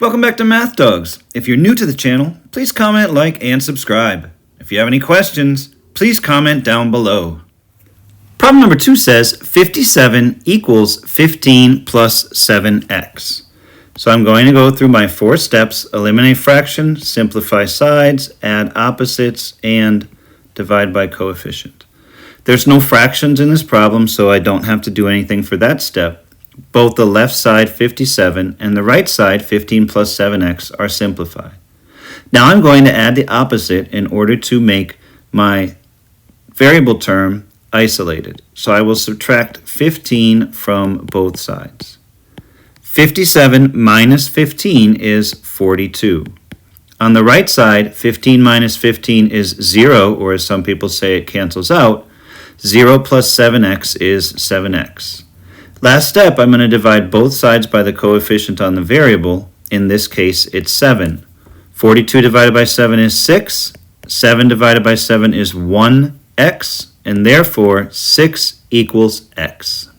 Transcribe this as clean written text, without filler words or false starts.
Welcome back to Math Dogs. If you're new to the channel, please comment, like, and subscribe. If you have any questions, please comment down below. Problem number 2 says 57 equals 15 plus 7x. So I'm going to go through my 4 steps: eliminate fraction, simplify sides, add opposites, and divide by coefficient. There's no fractions in this problem, so I don't have to do anything for that step. Both the left side 57 and the right side 15 plus 7x are simplified. Now I'm going to add the opposite in order to make my variable term isolated. So I will subtract 15 from both sides. 57 minus 15 is 42. On the right side, 15 minus 15 is 0, or as some people say, it cancels out. 0 plus 7x is 7x. Last step, I'm going to divide both sides by the coefficient on the variable. In this case, it's 7. 42 divided by 7 is 6. 7 divided by 7 is 1x, and therefore 6 equals x.